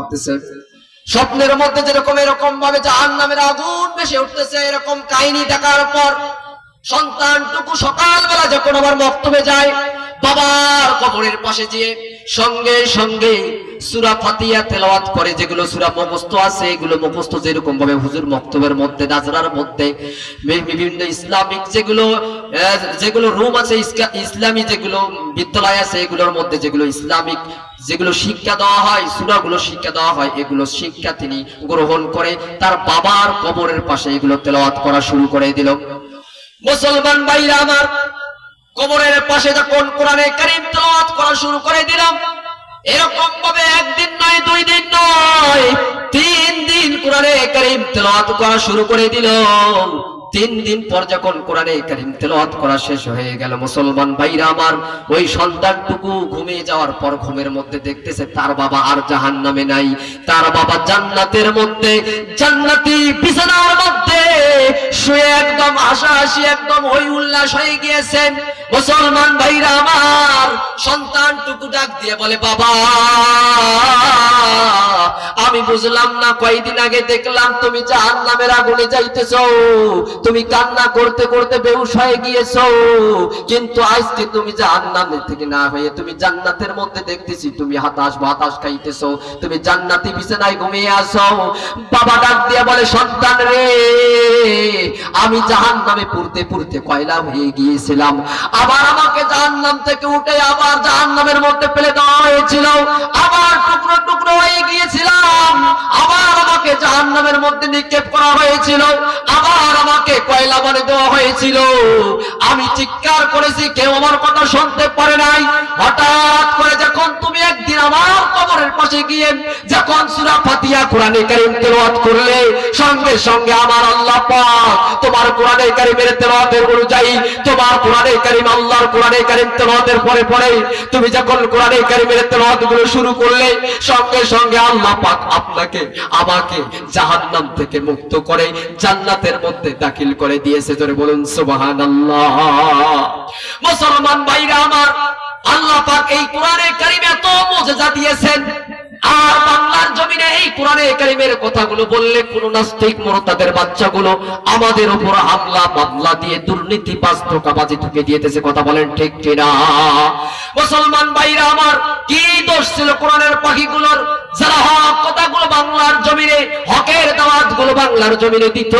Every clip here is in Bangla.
করতেছে। স্বপ্নের মধ্যে যেরকম এরকম ভাবে জাহান্নামের আগুন ভেসে উঠতেছে, এরকম কাহিনী দেখার পর সন্তানটুকু সকালবেলা যখন আবার মক্তবে যায়, বাবার কবরের পাশে গিয়ে সঙ্গে সঙ্গে সূরা ফাতিহা তেলাওয়াত করে। যেগুলো সূরা মুখস্থ আছে এগুলো মুখস্থ যেরকম ভাবে হুজুর মক্তবের মধ্যে নাজরার মধ্যে বিভিন্ন ইসলামিক যেগুলো রুম আছে, ইসলামী যেগুলো বিদ্যালয় আছে এগুলোর মধ্যে যেগুলো ইসলামিক যেগুলো শিক্ষা দেওয়া হয়, সূরাগুলো শিক্ষা দেওয়া হয়, এগুলো শিক্ষা তিনি গ্রহণ করে তার বাবার কবরের পাশে এগুলো তেলাওয়াত করা শুরু করে দিল। মুসলমান ভাইরা আমার, কবরের পাশে যখন কোরআনে কারীম তেলাওয়াত করা শুরু করে দিলাম, এরকম ভাবে একদিন নয়, 2 দিন নয়, 3 দিন কোরআনে কারীম তেলাওয়াত করা শুরু করে দিল। 3 দিন পর যখন কোরআনে কারীম তেলাওয়াত করা শেষ হয়ে গেল, মুসলমান ভাইরা আমার, ওই সন্তানটুকু ঘুমিয়ে যাওয়ার পর ঘুমের মধ্যে দেখতেছে তার বাবা আর জাহান্নামে নাই, তার বাবা জান্নাতের মধ্যে, জান্নাতি বিছানার মধ্যে শুয়ে একদম হাসাহাসি, একদম হই উল্লাস হয়ে গিয়েছেন। মুসলমান ভাইরা আমার, সন্তানটুকু ডাক দিয়ে বলে, বাবা আমি বুঝলাম না, কয়েকদিন আগে দেখলাম তুমি জাহান্নামের আগুনে যাইতেছো, তুমি কান্না করতে করতে বেহুশ হয়ে গিয়েছো, কিন্তু আজকে তুমি জাহান্নামের থেকে না হয়ে তুমি জান্নাতের মধ্যে দেখতেছি তুমি বাতাস খাইতেছো, তুমি জান্নাতি বিছানায় ঘুমিয়ে আসো। বাবা ডাক দিয়ে বলে, সন্তান রে, আমি জাহান্নামে পুড়তে পুড়তে কয়লা হয়ে গিয়েছিলাম, আবার আমাকে জাহান্নাম থেকে উঠে আবার জাহান্নামের মধ্যে ফেলে দেওয়া হয়েছিল, আবার টুকরো টুকরো হয়ে গিয়েছিলাম, আবার আমাকে জাহান্নামের মধ্যে নিক্ষেপ করা হয়েছিল, আবার আমাকে কয়লা বানিয়ে দেওয়া হয়েছিল। আমি চিৎকার করেছি, কেউ আমার কথা শুনতে পারে নাই। হঠাৎ করে যখন তুমি একদিন আমার কবরের পাশে গিয়ে যখন সূরা ফাতিহা কোরআনে কারীম তেলাওয়াত করলে, সঙ্গে সঙ্গে আমার আল্লাহ পাক তোমার কোরআনে কারীমের তেলাওয়াতের অনুযায়ী, তোমার কোরআনে কারীম, আল্লাহর কোরআনে কারীম তেলাওয়াতের পরে পরে তুমি যখন কোরআনে কারীমের তেলাওয়াতগুলো শুরু করলে, সঙ্গে সঙ্গে আল্লাহ পাক আপনাকে আমাকে জাহান্নাম থেকে মুক্ত করে জান্নাতের মধ্যে দাখিল করে দিয়েছে। জোরে বলুন সুবহানাল্লাহ। মুসলমান ভাইরা আমার, আল্লাহ পাক এই কোরআনে কারীমে এত মুজিজা দিয়েছেন, আর বাংলার জমিনে এই কোরআনে কারীমের কথাগুলো বললে কোন নাস্তিক মুরতাদের বাচ্চাগুলো আমাদের উপর হামলা মামলা দিয়ে দুর্নীতিবাজ ধোঁকাবাজি ঢুকে দিয়েছে। কথা বলেন ঠিক কিনা? মুসলমান ভাইরা আমার, কি দোষ ছিল কোরআনের পাখিগুলোর, যারা হক কথাগুলো বাংলার জমিনে, হকের দাওয়াতগুলো বাংলার জমিনে দিত?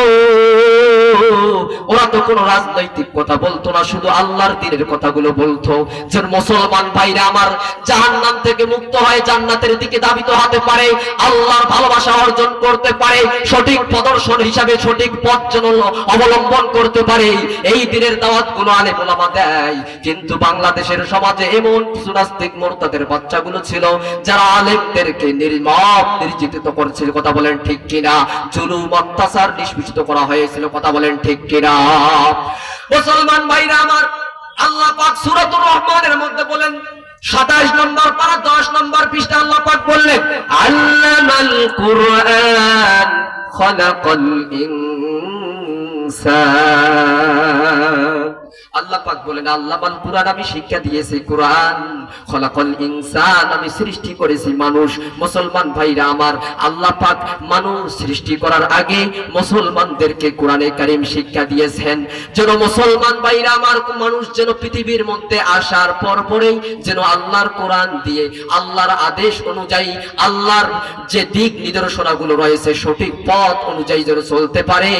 ওরা তো কোনো রাজনৈতিক কথা বলতো না, শুধু আল্লাহর দ্বীনের কথাগুলো বলতো। যে মুসলমান ভাইরা আমার জাহান্নাম থেকে মুক্ত হয়ে জান্নাতের দিকে ধাবিত হতে পারে, আল্লাহর ভালোবাসা অর্জন করতে পারে, সঠিক প্রদর্শন হিসাবে সঠিক পথ যেন অবলম্বন করতে পারে, এই দ্বীনের দাওয়াতগুলো আলেম ওলামা দেয়। কিন্তু বাংলাদেশের সমাজে এমন কিছু নাস্তিক মুরতাদের বাচ্চাগুলো ছিল যারা আলেমদেরকে নির্মম নির্যাতিত করেছিল। কথা বলেন ঠিক কিনা? জুলুম অত্যাচার নিষ্পেষিত করা হয়েছিল। কথা বলেন ঠিক কিনা? মুসলমান ভাইরা আমার, আল্লাহ পাক সূরাতুর রহমানের মধ্যে বলেন, 27 নম্বর পারা 10 নম্বর পৃষ্ঠা আল্লাহ পাক বললেন, আল্লামাল কুরআন খালাকাল ইনসান। আল্লাহ পাক বলেন, আল্লামাল কুরআন, আমি শিক্ষা দিয়েছি কোরআন, খলাকাল ইনসান, আমি সৃষ্টি করেছি মানুষ। মুসলমান ভাইরা আমার, আল্লাহ পাক মানুষ সৃষ্টি করার আগে মুসলমানদেরকে কোরআনে কারীম শিক্ষা দিয়েছেন, যেন মুসলমান ভাইরা আমার, মানুষ যেন পৃথিবীর মধ্যে আসার পর পরেই যেন আল্লাহর কোরআন দিয়ে, আল্লাহর আদেশ অনুযায়ী, আল্লাহর যে দিক নির্দেশনাগুলো রয়েছে সঠিক পথ অনুযায়ী যেন চলতে পারে।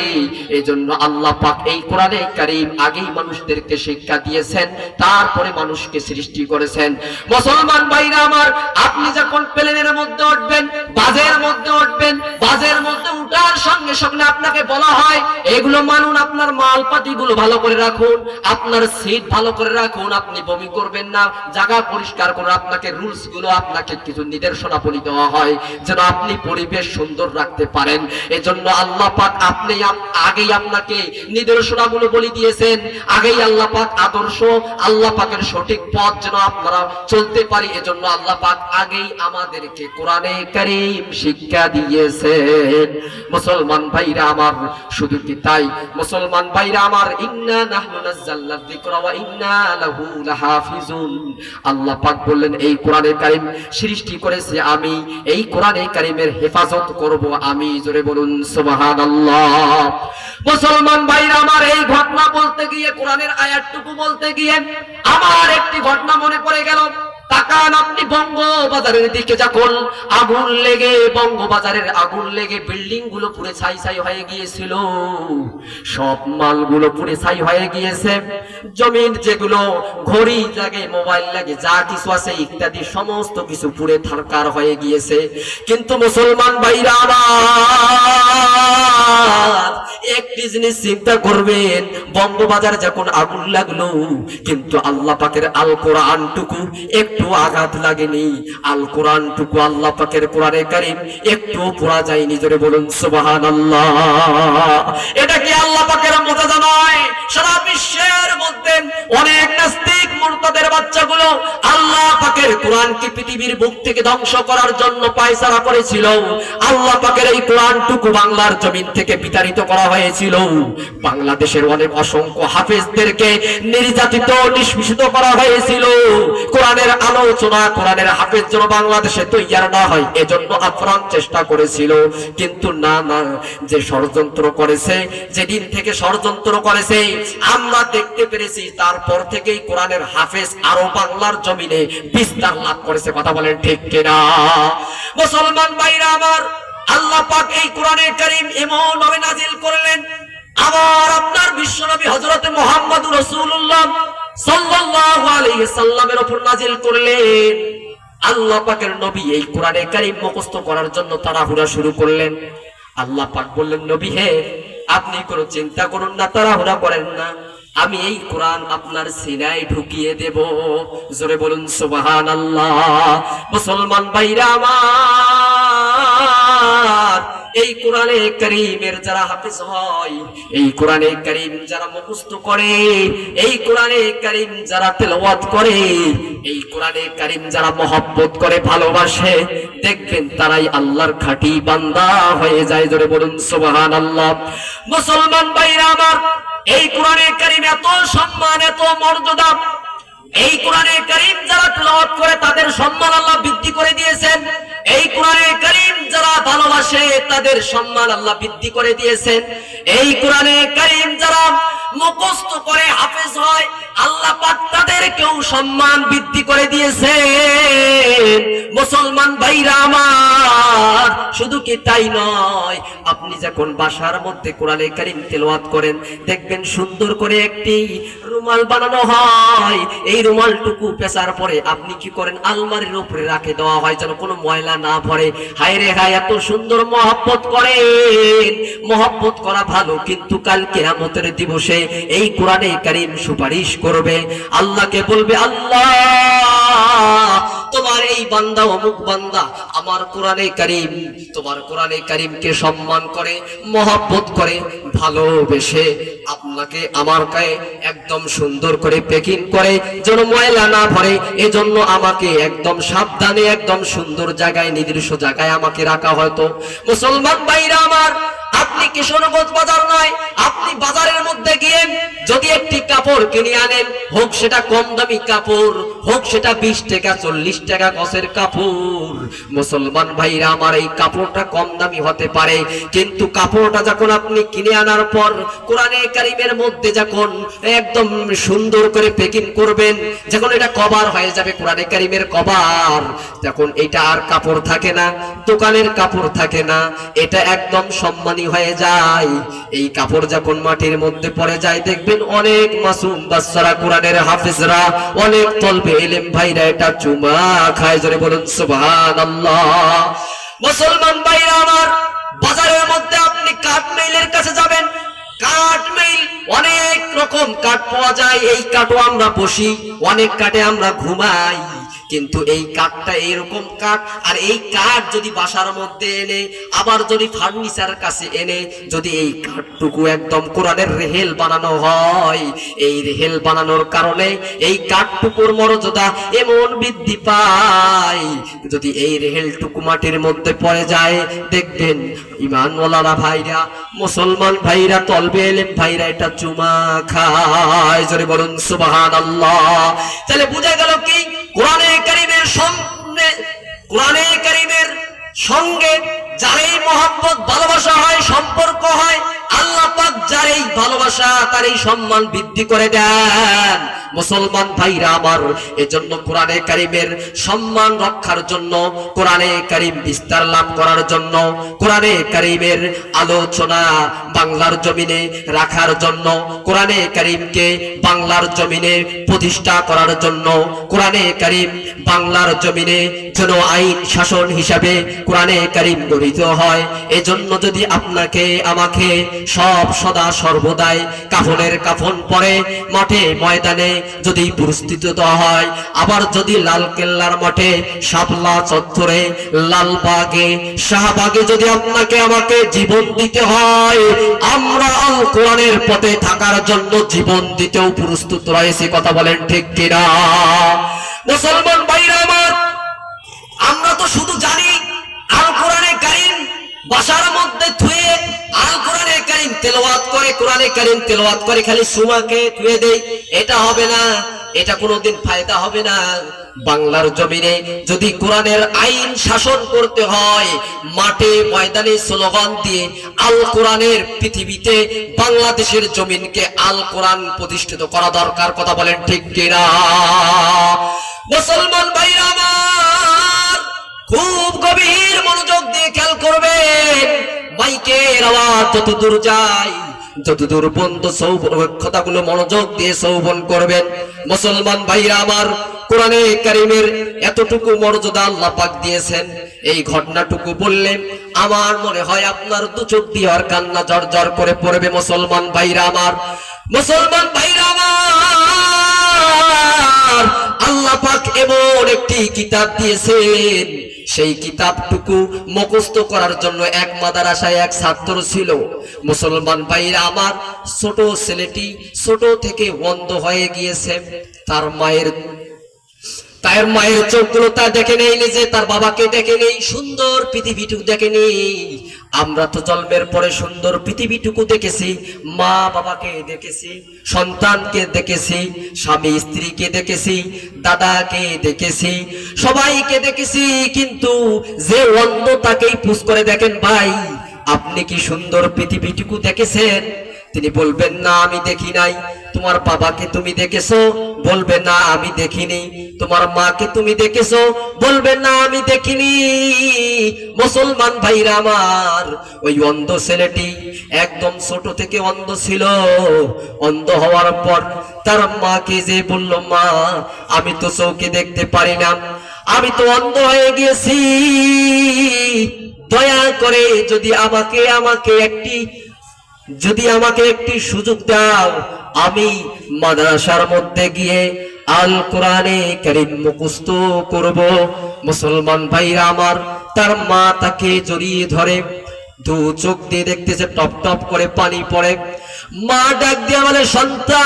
এই জন্য আল্লাহ পাক এই কোরআনে কারীম আগেই মানুষদের শিক্ষা দিয়েছেন, তারপরে মানুষকে সৃষ্টি করেছেন। মুসলমান ভাইরা আমার, আপনি যখন প্লেনের মধ্যে উঠবেন, বাসের মধ্যে উঠবেন, বাসের মধ্যে উঠার সঙ্গে সঙ্গে আপনাকে বলা হয়, এগুলো মানুন, আপনার মালপাতিগুলো ভালো করে রাখুন, আপনার সিট ভালো করে রাখুন, আপনি বমি করবেন না, জায়গা পরিষ্কার করুন, আপনাকে রুলস গুলো, আপনাকে কিছু নির্দেশনা বলে দেওয়া হয় যেন আপনি পরিবেশ সুন্দর রাখতে পারেন। এজন্য আল্লাহ পাক আপনি আগেই আপনাকে নির্দেশনাগুলো বলে দিয়েছেন, আগেই আল্লাহ পাক আদর্শ, আল্লাহ পাকের সঠিক পথ যেন আপনারা চলতে পারি, এজন্য আল্লাহ পাক আগেই আমাদেরকে কোরআনে কারীম শিক্ষা দিয়েছেন। মুসলমান মুসলমান ভাইরা আমার, শুধু কি তাই মুসলমান ভাইরা আমার, ইন্না নাহনু নাযালনা যিকরা ওয়া ইন্না লাহু লাহাফিজুন। আল্লাহ পাক বললেন এই কোরআনে কারীম সৃষ্টি করেছে আমি, এই কোরআনে কারীমের হেফাজত করব আমি। জোরে বলুন সুবহানাল্লাহ। মুসলমান ভাইরা আমার, এই ঘটনা বলতে গিয়ে, কোরআনের আয়াতটুকু বলতে গিয়ে আমার একটি ঘটনা মনে পড়ে গেল। তাকান আপনি বঙ্গবাজারের দিকে, যখন আগুন লেগে, বঙ্গবাজারের আগুন লেগে বিল্ডিং গুলো পুড়ে ছাই ছাই হয়ে গিয়েছিল, সব মালগুলো পুড়ে ছাই হয়ে গিয়েছে। জমির যেগুলো ঘড়ি লাগে, মোবাইল লাগে, যা কিছু আছে ইত্যাদি সমস্ত কিছু পুড়ে থারকার হয়ে গিয়েছে। কিন্তু মুসলমান ভাইরা আমার, একটি জিনিস চিন্তা করবেন, বঙ্গবাজার যখন আগুন লাগলো, কিন্তু আল্লাহ পাকের আল কোরআনটুকু একটু আঘাত লাগেনি। আল কোরআনটুকু, আল্লাহ পাকের কোরআনে কারীম একটু পোড়া যায়নি। জোরে বলুন সুবহানাল্লাহ। এটা কি আল্লাহ পাকের মুজিজা নয়? সারা বিশ্বের মধ্যে অনেক নাস্তিক মুরতাদের বাচ্চাগুলো আল্লাহ পাকের কোরআনকে পৃথিবীর বুক থেকে ধ্বংস করার জন্য পায়চারা করেছিল। আল্লাহ পাকের এই কোরআনটুকু বাংলার জমিন থেকে বিতাড়িত করা হয়েছিল। বাংলাদেশের অনেক অসংখ্য হাফেজদেরকে নির্যাতিত, নিষ্পেষিত করা হয়েছিল। কোরআনের আলোচনা, কোরআনের হাফেজ যেন বাংলাদেশে তৈরি না হয়, এজন্য আপ্রাণ চেষ্টা করেছিল। কিন্তু না, যে ষড়যন্ত্র করেছে, যেদিন থেকে ষড়যন্ত্র করেছে আমরা দেখতে পেরেছি, তারপর থেকেই কোরআনের হাফেজ আরো বাংলার জমিনে বিস্তার লাভ করেছে। কথা বলেন ঠিক কিনা? মুসলমান ভাইরা আমার, আল্লাহ পাক এই কোরআনে কারীম এমন ভাবে নাজিল করলেন, আবার আপনার বিশ্বনবী হযরত মুহাম্মদুর রাসূলুল্লাহ সাল্লাল্লাহু আলাইহি সাল্লামের উপর নাজিল করলেন। আল্লাহ পাকের নবী এই কোরআনে কারীম মুখস্থ করার জন্য তাড়াহুড়া শুরু করলেন। আল্লাহ পাক বললেন, নবী হে, আপনি কোনো চিন্তা করুন না, তাড়াহুড়া করেন না, আমি এই কোরআন আপনার সিনায় ঢুকিয়ে দেব। জোরে বলুন সুবহানাল্লাহ। মুসলমান ভাইরা আমার, এই কোরআনে কারীমের যারা হাফেজ হয়, এই কোরআনে কারীম যারা মুখস্থ করে, এই কোরআনে কারীম যারা তেলাওয়াত করে, এই কোরআনে কারীম যারা মহব্বত করে, ভালোবাসে, দেখবেন তারাই আল্লাহর খাঁটি বান্দা হয়ে যায়। জোরে বলুন সুবহানাল্লাহ। মুসলমান ভাইরা আমার, এই কোরআনে কারীম এত সম্মান, এত মর্যাদা, এই কোরআনে কারীম যারা তেলাওয়াত করে তাদের সম্মান আল্লাহ বৃদ্ধি করে দিয়েছেন। এই কোরআনে কারীম যারা ভালোবাসে তাদের সম্মান আল্লাহ বৃদ্ধি করে দিয়েছেন। এই কোরআনে কারীম যারা মুখস্থ করে হাফেজ হয়, আল্লাহ পাক তাদেরকেও সম্মান বৃদ্ধি করে দিয়েছেন। মুসলমান ভাইরা আমার, শুধু কি তাই নয়, আপনি যখন বাসার মধ্যে কোরআনে কারীম তেলাওয়াত করেন, দেখবেন সুন্দর করে একটি রুমাল বানানো হয়। এই রুমালটুকু পেঁচার পরে আপনি কি করেন, আলমারির উপরে রাখে দেওয়া হয়, যেন কোনো ময়লা না পড়ে। হায় রে হায়, এত সুন্দর মহব্বত করেন। মহব্বত করা ভালো, কিন্তু কাল কিয়ামতের দিবসে এই কোরআনে কারীম সুপারিশ করবে, আল্লাহকে বলবে, আল্লাহ তোমার এই বান্দা অমুক বান্দা আমার কোরআনে কারীম, তোমার কোরআনে কারীমকে সম্মান করে, মহব্বত করে, ভালোবেসে আপনাকে আমার গায়ে একদম সুন্দর করে প্যাকিং করে, যেন ময়লা না ভরে, এজন্য আমাকে একদম সাবধানে, একদম সুন্দর জায়গায়, নির্দিষ্ট জায়গায় আমাকে রাখা হয়তো। মুসলমান ভাইরা আমার, আপনি কিশোরগঞ্জ বাজার নয়, আপনি বাজারের মধ্যে গিয়ে যদি একটি কাপড় কিনে আনেন, হোক সেটা কম দামি কাপড়, হোক সেটা 20 টাকা 40 টাকা গছের কাপড়, মুসলমান ভাইরা আমার, এই কাপড়টা কম দামি হতে পারে, কিন্তু কাপড়টা যখন আপনি কিনে আনার পর কোরআনে কারীমের মধ্যে যখন একদম সুন্দর করে প্যাকিং করবেন, যখন এটা কভার হয়ে যাবে, কোরআনে কারীমের কভার, তখন এটা আর কাপড় থাকে না, দোকানের কাপড় থাকে না, এটা একদম সম্মানী হয়ে যায়। এই কাপড় যখন মাটির মধ্যে পড়ে যায়, দেখবেন অনেক মাসুম বাচ্চারা, কোরআনের হাফেজরা, অনেক তলবে ইলম ভাইরা এটা চুমা খায়। জোরে বলুন সুবহানাল্লাহ। মুসলমান ভাইরা আমার, বাজারের মধ্যে আপনি কাঠ মিলের কাছে যাবেন, কাঠ মিল অনেক রকম কাঠ পাওয়া যায়, এই কাঠও আমরা বসি, অনেক কাঠে আমরা ঘুমাই, কিন্তু এই কাঠটা এরকম কাঠ, আর এই কাঠ যদি বাসার মধ্যে এনে আবার যদি ফার্নিচার কাছে এনে যদি এই কাঠটুকু একদম কোরআনের রেহেল বানানো হয়, এই রেহেল বানানোর কারণে এই কাঠটুকুর মর্যাদা এমন বৃদ্ধি পায়। যদি এই রেহেলটুকু মাটির মধ্যে পড়ে যায়, দেখবেন ইমানওয়ালারা ভাইরা, মুসলমান ভাইরা, তলবে এলেম ভাইরা এটা চুমা খায়। জোরে বলুন সুবহানাল্লাহ। তাহলে বোঝা গেল কি, কোরআনে কারীমের সঙ্গে, কোরআনে কারীমের সঙ্গে যার এই মহব্বত ভালোবাসা হয়, সম্পর্ক হয়, আল্লাহ পাক যার এই ভালোবাসা তার এই সম্মান বৃদ্ধি করে দেন। মুসলমান ভাইরা আমার, এজন্য কোরআনে কারীমের সম্মান রক্ষার জন্য, কোরআনে কারীম বিস্তার লাভ করার জন্য, কোরআনে কারীমের আলোচনা বাংলার জমিনে রাখার জন্য, কোরআনে কারীমকে বাংলার জমিনে প্রতিষ্ঠা করার জন্য, কোরআনে কারীম বাংলার জমিনে যেন আইন শাসন হিসাবে কোরআনে কারীম গঠিত হয়। এজন্য যদি আপনাকে আমাকে সব সদা সর্বদাই কাফনের কাফন পরে মাঠে ময়দানে যদি পুরস্কৃত হয়, আবার যদি লাল কেল্লার মাঠে, শাপলা চত্বরে, লালবাগে, শাহবাগে যদি আপনাকে আমাকে জীবন দিতে হয়, আমরা আল কোরআনের পথে থাকার জন্য জীবন দিতেও প্রস্তুত রয়েছে। কথা বলেন ঠিক কিনা? মুসলমান ভাইরা আমার, আমরা তো শুধু জানি আল কোরআনে কারীম বাসার মধ্যে থুয়ে আল কোরআনে কারীম তেলাওয়াত করে, কোরআনে কারীম তেলাওয়াত করে খালি সুমাকে থুয়ে দেই, এটা হবে না, এটা কোনোদিন ফায়দা হবে না। বাংলার জমিনে যদি কোরআনের আইন শাসন করতে হয়, মাঠে ময়দানে স্লোগান দিয়ে আল কোরআনের পৃথিবীতে বাংলাদেশের জমিনকে আল কোরআন প্রতিষ্ঠিত করা দরকার। কথা বলেন ঠিক কিনা? মুসলমান ভাইরা আমার, খুব গভীর মনোযোগ দিয়ে খেয়াল করবেন। মাইকের আওয়াজ যতদূর যায়, যতদূর বন্ধ কথাগুলো মনোযোগ দিয়ে শ্রবণ করবেন। মুসলমান ভাইরা আমার, কোরআনে কারীমের এতটুকু মর্যাদা আল্লাহ পাক দিয়েছেন, এই ঘটনাটুকু বললে আমার মনে হয় আপনার দু চোখ দিয়ে আর কান্না জর্জর করে পড়বে। মুসলমান ভাইরা আমার, মুসলমান ভাইরা আমার, আল্লাহ পাক এমন একটি কিতাব দিয়েছেন, সেই কিতাবটুকু মুখস্থ করার জন্য এক মাদ্রাসায় এক ছাত্র ছিল। মুসলমান ভাইরা আমার, ছোট ছেলেটি ছোট থেকে অন্ধ হয়ে গিয়েছে। তার মায়ের চোখগুলো তা দেখে নেই, নিজে তার বাবাকে দেখে নেই, সুন্দর পৃথিবীটুকু দেখে নেই। আমরা তো জন্মের পরে সুন্দর পৃথিবীটুকু দেখেছি, মা বাবাকে দেখেছি, সন্তানকে দেখেছি, স্বামী স্ত্রীকে দেখেছি, দাদাকে দেখেছি, সবাইকে দেখেছি, কিন্তু যে অন্ধ তাকেই পুষ করে দেখেন, ভাই আপনি কি সুন্দর পৃথিবীটুকু দেখেছেন? তিনি বলবেন না আমি দেখি নাই। তোমার বাবাকে তুমি দেখেছো? বলবে না আমি দেখিনি। তোমার মাকে তুমি দেখেছো? বলবে না আমি দেখিনি। মুসলমান ভাইরা আমার, ওই অন্ধ ছেলেটি একদম ছোট থেকে অন্ধ ছিল। অন্ধ হওয়ার পর তার মাকে যে বলল, মা আমি তো চোখে দেখতে পারি না, আমি তো অন্ধ হয়ে গিয়েছি, দয়া করে যদি আমাকে একটি সুযোগ দাও, আমি মাদ্রাসার মধ্যে গিয়ে আল কোরআনে কারীম মুখস্থ করব। মুসলমান ভাইরা আমার, তার মা তাকে জড়িয়ে ধরে, দু চোখ দিয়ে দেখতেছে টপ টপ করে পানি পড়ে। মা ডাক দিয়ে বলে, সন্তান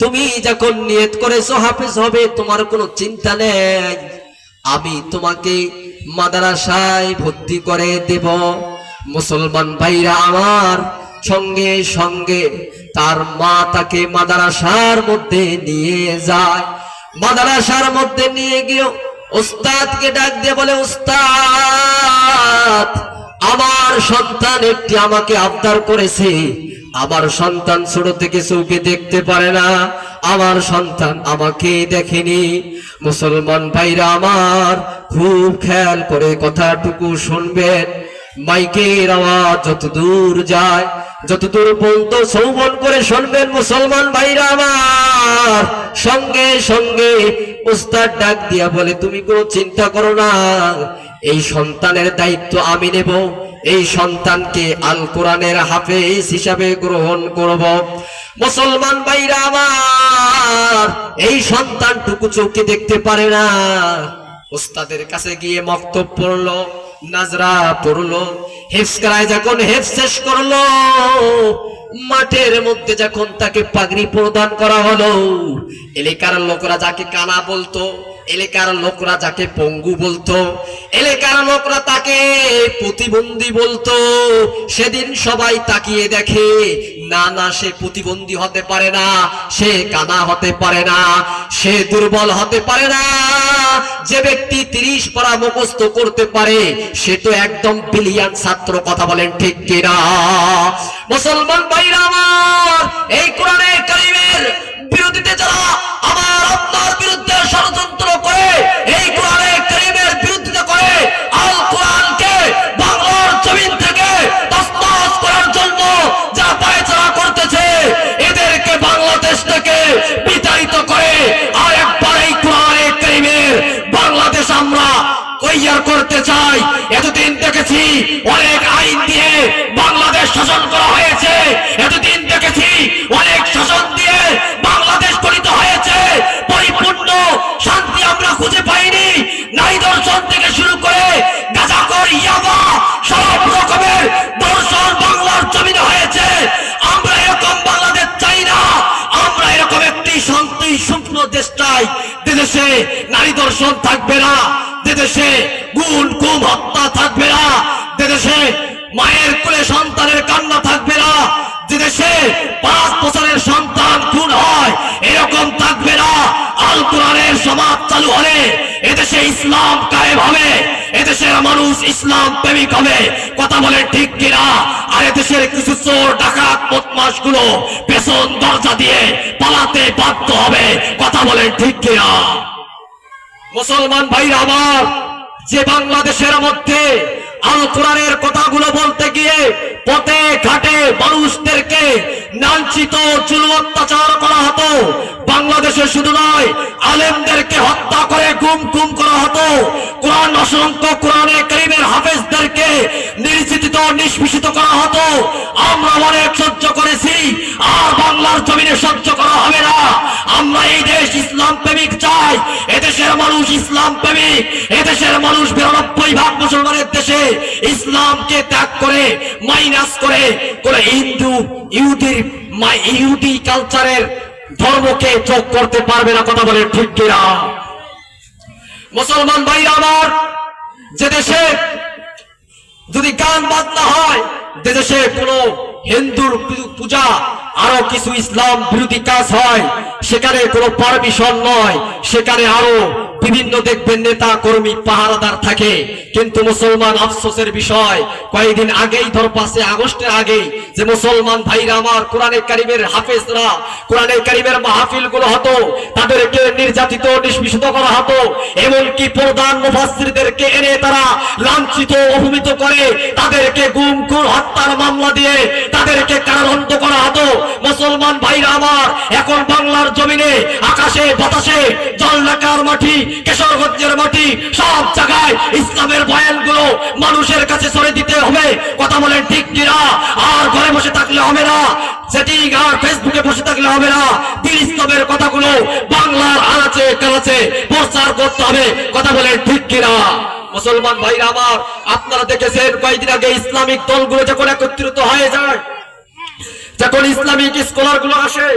তুমি যখন নিয়ত করেছো হাফেজ হবে, তোমার কোনো চিন্তা নেই, আমি তোমাকে মাদ্রাসায় ভর্তি করে দেব। মুসলমান ভাইরা আমার, সঙ্গে সঙ্গে তার মা তাকে মাদ্রাসার মধ্যে নিয়ে যায়। মাদ্রাসার মধ্যে নিয়ে গিয়ে উস্তাদকে ডাক দিয়ে বলে, উস্তাদ আমার সন্তান একটি আমাকে আবদার করেছে, আমার সন্তান ছোট থেকে চোখে দেখতে পারে না, আমার সন্তান আমাকে দেখেনি। মুসলমান ভাইরা আমার, খুব খেয়াল করে কথাটুকু শুনবেন। মাইকের আওয়াজ যত দূর যায়, যত দূর পর্যন্ত শ্রবণ করে শুনবেন। মুসলমান ভাইরা আমার, সঙ্গে সঙ্গে উস্তাদ ডাক দিয়া বলে, তুমি কোনো চিন্তা করো না, এই সন্তানের দায়িত্ব আমি নেব, এই সন্তানকে আল কোরআনের হাফেজ হিসাবে গ্রহণ করব। মুসলমান ভাইরা আমার, এই সন্তানটুকু চোখে দেখতে পারে না, উস্তাদের কাছে গিয়ে মক্তব পড়লো, নাজরা পড়লো, হেফজ করায় যখন হেফজ শেষ করলো, মাঠের মধ্যে যখন তাকে পাগড়ি প্রদান করা হলো, এলাকার লোকরা যাকে কানা বলতো, এলাকার লোকরা যাকে পঙ্গু বলতো, এলাকার লোকরা তাকে প্রতিবন্ধী বলতো, সেদিন সবাই তাকিয়ে দেখে না না, সে প্রতিবন্ধী হতে পারে না, সে কানা হতে পারে না, সে দুর্বল হতে পারে না। যে ব্যক্তি 30 পারা মুখস্থ করতে পারে সে তো একদম ব্রিলিয়ান্ট ছাত্র। কথা বলেন ঠিক কিনা? মুসলমান ভাইরা আমার, এই কোরআনে কারীমের বিরোধিতা যারা আমার আপনার বিরুদ্ধে ষড়যন্ত্র করে, এই কোরআনে কারীমের বিরোধিতা করে, আল কোরআনকে বাংলার জমিন থেকে তছনছ করার জন্য যা পায়চারা করতেছে, এদেরকে বাংলাদেশ থেকে বিতাড়িত করে আর একবার এই কোরআনে কারীমের বাংলাদেশ আমরা তৈয়ার করতে চাই। এতদিন দেখেছি অনেক আইন দিয়ে বাংলাদেশ শাসন করা হয়েছে, এতদিন দেখেছি অনেক শাসন দিয়ে বাংলাদেশ গঠিত হয়েছে, পরিপূর্ণ শান্তি আমরা খুঁজে পাইনি। নারী দর্শন থেকে শুরু করে গাঁজাখোর, ইয়াবা, সব রকমের দর্শন বাংলার জমিনে হয়েছে। আমরা এরকম বাংলাদেশ চাই না, আমরা এরকম একটি শান্তি শূন্য দেশ চাই, যে দেশে নারী দর্শন থাকবে না, যে দেশে গুম খুন হত্যা থাকবে না, যে দেশে মায়ের কোলে সন্তানের কান্না থাকবে না, যে দেশে 5 বছরের সন্তান খুন হয় এরকম থাকবে না। আল কোরআনের সমাজ চালু হলে এদেশে ইসলাম কায়েম হবে, এদেশের মানুষ ইসলাম প্রেমিক হবে। কথা বলে ঠিক কিনা? আর এদেশের কিছু চোর ডাকাত বদমাশ গুলো পেছন দরজা দিয়ে পালাতে বাধ্য হবে। কথা বলে ঠিক কিনা? মুসলমান ভাইরা আমার, যে বাংলাদেশের মধ্যে আল কোরআনের কথাগুলো বলতে গিয়ে পথে ঘাটে মানুষদেরকে লাঞ্ছিত, জুলুম, অত্যাচার করা হতো, বাংলাদেশে শুধু নয় আলেমদেরকে হত্যা করে গুম করা হতো, কোরআন অসংখ্য কোরআনে কারীমের হাফেজদেরকে নির্যাতিত, নিষ্পেষিত করা হতো। আমরা অনেক সহ্য করেছি, আর বাংলার জমিনে সহ্য করা হবে না। আমরা এই দেশ ইসলাম প্রেমিক চাই, এদেশের মানুষ ইসলাম প্রেমিক, এদেশের মানুষ 92% মুসলমানের দেশে ইসলামকে ত্যাগ করে মাইনাস করে করে ইহুদি কালচারের ধর্মকে যোগ করতে পারবে না। কথা বলে ঠিক কিনা? মুসলমান ভাইরা আমার, যে দেশে যদি গান বাজনা হয়, যে দেশে কোনো হিন্দুর পূজা আরো কিছু ইসলাম বিরোধী কাজ হয়, সেখানে কোনো পারমিশন নয়, সেখানে আরো বিভিন্ন দেখবেন নেতা কর্মী পাহারাদার থাকে। কিন্তু মুসলমান আফসোসের বিষয়, কয়েকদিন আগেই ধর 5 আগস্টের আগে যে মুসলমান ভাইরা আমার কোরআনে কারীমের হাফেজরা, কোরআনে কারীমের মাহফিল গুলো হতো, তাদেরকে নির্যাতিত, নিষ্পেষিত করা হতো, এমনকি প্রধান মুফাসসিরদেরকে এনে তারা লাঞ্ছিত, অপমানিত করে তাদেরকে গুম খুন হত্যার মামলা দিয়ে তাদেরকে কারাদণ্ড করা হতো। মুসলমান ভাইরা আমার, এখন বাংলার জমিনে আকাশে বাতাসে জলঢাকার মাটি, কিশোরগঞ্জের মাটি, সব জায়গায় ইসলামের বয়ানগুলো মানুষের কাছে ছড়িয়ে দিতে হবে। কথা বলেন ঠিক কিনা? আর ঘরে বসে থাকলে হবে না, সেটিং আর ফেসবুকে বসে থাকলে হবে না, দিন ইসলামের কথাগুলো বাংলার আনাচে কানাচে প্রচার করতে হবে। কথা বলেন ঠিক কিনা? মুসলমান ভাইরা আমার, আপনারা দেখেছেন কয়েকদিন আগে ইসলামিক দলগুলো যখন একত্রিত হয়ে যায়, যখন ইসলামিক স্কলার গুলো আসে,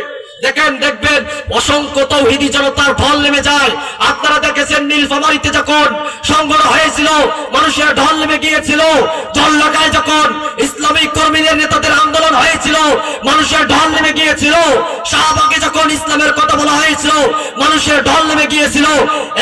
দেখবেন অসংখ্য তাওহীদি জনতার ঢল নেমে যায়। আপনারা দেখেছেন নীলফামারীতে যখন সংগঠন হয়েছিল, মানুষের ঢল নেমে গিয়েছিল। জলঢাকায় যখন ইসলামিক কর্মীদের নেতাদের আন্দোলন হয়েছিল, মানুষের ঢল নেমে গিয়েছিল। শাহবাগে যখন ইসলামের কথা বলা হয়েছিল, মানুষের ঢল নেমে গিয়েছিল।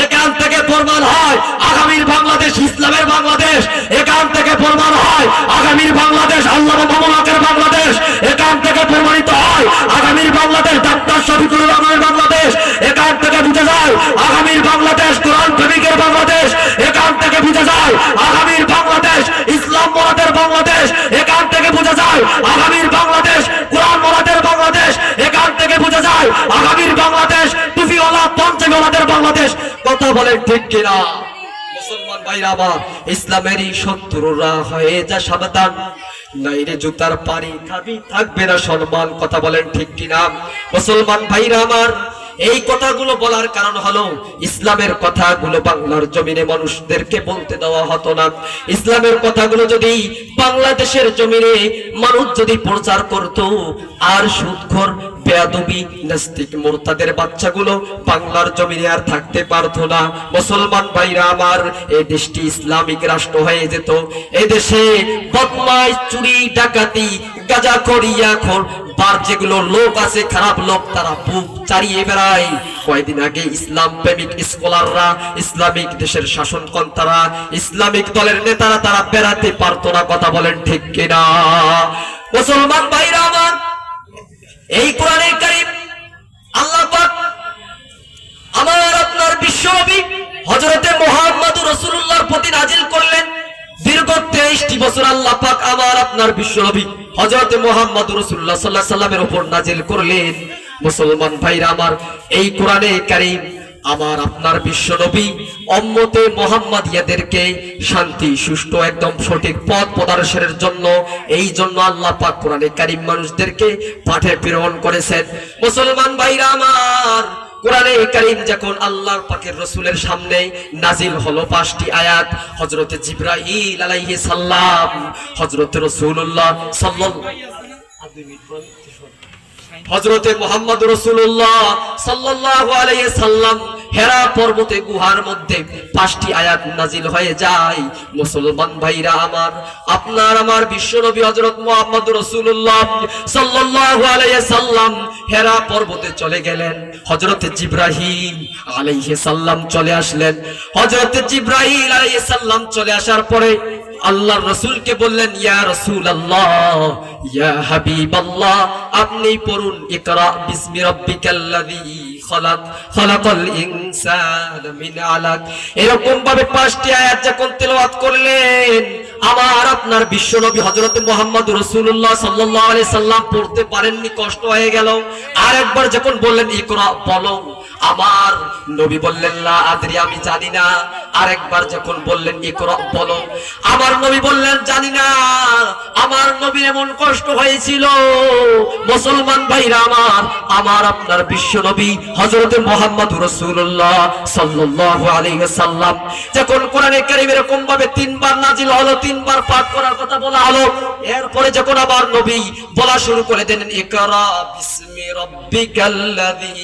এখান থেকে প্রমাণ হয় আগামীর বাংলাদেশ ইসলামের বাংলাদেশ, এখান থেকে প্রমাণ হয় আগামীর বাংলাদেশ আল্লামা মামুনুল হকের বাংলাদেশ, এখান থেকে প্রমাণিত হয় আগামীর বাংলাদেশ ডাক্তার শফিকুর রহমানের বাংলাদেশ, এখান থেকে বুঝে যায় আগামীর বাংলাদেশ কোরআন প্রেমিকের বাংলাদেশ, এখান থেকে বুঝে যায় আগামীর বাংলাদেশ ইসলাম মোরাদের বাংলাদেশ, এখান থেকে বুঝে যায় আগামীর বাংলাদেশ কোরআন মোরাদের বাংলাদেশ, এখান থেকে বুঝে যায় আগামীর বাংলাদেশ টুপিওয়ালা পঞ্চমওয়ালাদের বাংলাদেশ। কথা বলেন ঠিক কিনা? মুসলমান ভাইরা আমার, ইসলামেরই শত্রুরা হয়ে যা সাবধান, নাইরে জুতার পানি খাবি থাকবে না সম্মান। কথা বলেন ঠিক কিনা? মুসলমান ভাইরা আমার, এই কথাগুলো বলার কারণ হলো ইসলামের কথাগুলো বাংলার জমিনে মানুষদেরকে বলতে দেওয়া হতো না। ইসলামের কথাগুলো যদি বাংলাদেশের জমিনে মানুষ যদি প্রচার করত, আর সুদখোর বেয়াদবি নাস্তিক মুরতাদের বাচ্চাগুলো বাংলার জমিনে আর থাকতে পারতো না। মুসলমান ভাইরা আমার, এই দেশটি ইসলামিক রাষ্ট্র হয়ে যেত। এই দেশে বদমাইশ, চুরি, ডাকাতি, গাঁজাখোর, ইয়াখোর বার যেগুলো লোক আছে, খারাপ লোক, তারা বুক চারিয়ে বেড়ায়। কয়েকদিন আগে ইসলাম প্রেমিক স্কলাররা, ইসলামিক দেশের শাসনকর্তারা, ইসলামিক দলের নেতারা তারা বেড়াতে পারতো না। কথা বলেন ঠিক কিনা? মুসলমান ভাইরা আমার, এই কোরআনে কারীম আল্লাহ পাক আমার আপনার বিশ্বনবী হযরতে মুহাম্মদুর রাসূলুল্লাহর প্রতি নাজিল করলেন। দীর্ঘ 23টি বছর আল্লাহ পাক আমার আপনার বিশ্বনবী হযরতে মুহাম্মদুর রাসূলুল্লাহ সাল্লাল্লাহু আলাইহি সাল্লামের উপর নাজিল করলেন। মুসলমান ভাইরা আমার, এই কোরআনে কারীম আমার আপনার বিশ্বনবী উম্মতে মুহাম্মাদিয়াদেরকে শান্তি, সুষ্ঠু, একদম সঠিক পথ প্রদর্শনের জন্য, এই জন্য আল্লাহ পাক কোরআনে কারীম মানুষদেরকে পাঠে প্রেরণ করেছেন। মুসলমান ভাইরা আমার, কোরআনে কারীম যখন আল্লাহর পাকের রাসূলের সামনে নাজিল হলো 5টি আয়াত, হযরতে জিবরাইল আলাইহিস সালাম হযরতে রাসূলুল্লাহ হযরতে মুহাম্মদ রাসূলুল্লাহ সাল্লাল্লাহু আলাইহি সাল্লাম হেরা পর্বতে গুহার মধ্যে 5টি আয়াত নাজিল হয়ে যায়। মুসলমান ভাইরা আমার, আপনার আমার বিশ্বনবী হযরত মুহাম্মদ রাসূলুল্লাহ সাল্লাল্লাহু আলাইহি সাল্লাম হেরা পর্বতে চলে গেলেন। হযরতে জিবরাইল আলাইহিস সালাম চলে আসলেন। হযরতে জিবরাইল আলাইহিস সালাম চলে আসার পরে আল্লাহর রাসূলকে বললেন, ইয়া রাসূলুল্লাহ, ইয়া হাবিবাল্লাহ, আপনি পড়ুন ইকরা বিসমি রাব্বিকাল্লাযী খালাক, খালাকাল ইনসানা মিন আলাক। এরকম ভাবে 5টি আয়াত যখন তেলাওয়াত করলেন, আমার আপনার বিশ্বনবী হযরত মুহাম্মদ রাসূলুল্লাহ সাল্লাল্লাহু আলাইহি সাল্লাম পড়তে পারেননি, কষ্ট হয়ে গেল। আর একবার যখন বললেন ইকরা বলো, আমার নবী বললেন লা আদরি, আমি জানি না। আরেকবার যখন বললেন ইকরা বলো, আমার নবী বললেন জানি না। আমার নবীর এমন কষ্ট হয়েছিল। মুসলমান ভাইরা আমার আপনার বিশ্ব নবী হযরত মুহাম্মদ রাসূলুল্লাহ সাল্লাল্লাহু আলাইহি ওয়াসাল্লাম যখন কোরআনে কারীম এরকম ভাবে 3বার নাজিল হলো, 3বার পাঠ করার কথা বলা হলো, এরপরে যখন আমার নবী বলা শুরু করে দেন ইকরা বিসমি রাব্বিকাল্লাযী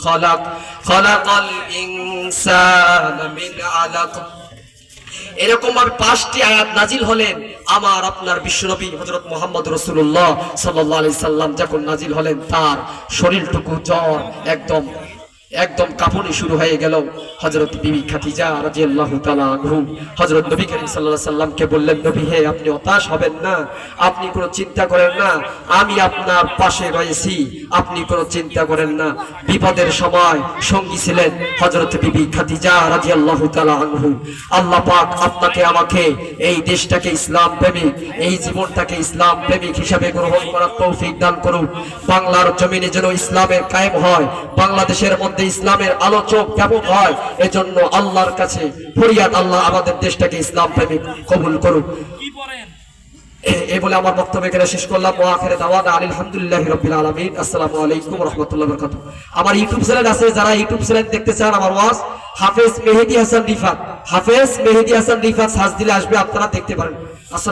খালাক, খালাকাল ইনসানা মিন আলাক, এরকম ভাবে 5টি আয়াত নাজিল হলেন। আমার আপনার বিশ্বনবী হযরত মুহাম্মদ রাসূলুল্লাহ সাল্লাল্লাহু আলাইহি সাল্লাম যখন নাজিল হলেন, তার শরীরটুকু জ্বর একদম কাঁপুনি শুরু হয়ে গেল। হযরত বিবি খাদিজা রাদিয়াল্লাহু তাআলা আনহু হযরত নবী করিম সাল্লাল্লাহু আলাইহি সাল্লামকে বললেন, নবী হে, আপনি হতাশ হবেন না, আপনি কোনো চিন্তা করেন না, আমি আপনার পাশে রয়েছি, আপনি কোনো চিন্তা করেন না। বিপদের সময় সঙ্গী ছিলেন হযরত বিবি খাদিজা রাদিয়াল্লাহু তাআলা আনহু। আল্লাহ পাক আপনাকে আমাকে এই দেশটাকে ইসলাম প্রেমিক, এই জীবনটাকে ইসলাম প্রেমিক হিসাবে গ্রহণ করার তৌফিক দান করুন। বাংলার জমিনে যেন ইসলামের কায়েম হয়, বাংলাদেশের মধ্যে ইসলামের আলোচক ব্যাপক হয়, এজন্য আল্লাহর কাছে ফরিয়াদ, আল্লাহ আমাদের দেশটাকে ইসলাম প্রেমিক কবুল করুন। এই বলে আমার বক্তব্য এখানে শেষ করলাম। ওয়া আখিরু দাওয়ানা আলহামদুলিল্লাহি রাব্বিল আলামিন। আসসালামু আলাইকুম ওয়া রাহমাতুল্লাহি ওয়া বারাকাতুহু। আমার ইউটিউব চ্যানেল আছে, যারা ইউটিউব চ্যানেল দেখতে চান আমার ওয়াজ হাফেজ মেহেদী হাসান রিফাত, হাফেজ মেহেদী হাসান রিফাত সার্চ দিলে আসবে, আপনারা দেখতে পারেন।